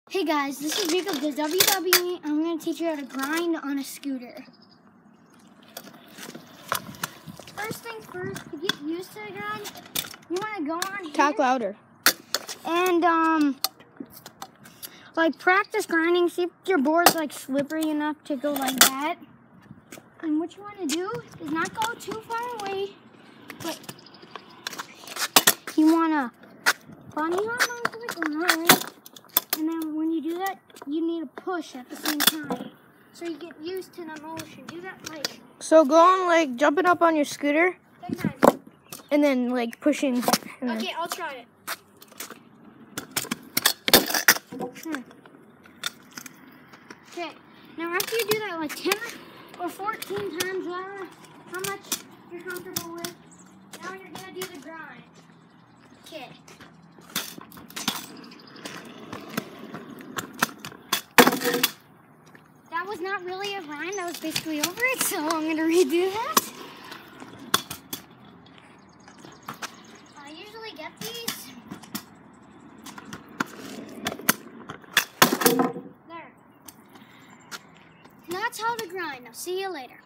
Hey guys, this is Jacob the WWE. I'm going to teach you how to grind on a scooter. First things first, to get used to the grind, you want to go on here. Talk louder. And like practice grinding. See if your board's like slippery enough to go like that. And what you want to do is not go too far away, but you want to bunny hop onto the ground. And then when you do that, you need to push at the same time. So you get used to the motion. Do that like... So go on like jumping up on your scooter 10 times. and then like pushing. Okay, I'll try it. Okay, now after you do that like 10 or 14 times, how much you're comfortable with, now you're going to do the grind. Okay. That was not really a grind, that was basically over it, so I'm going to redo that. I usually get these. There. That's how to grind. Now see you later.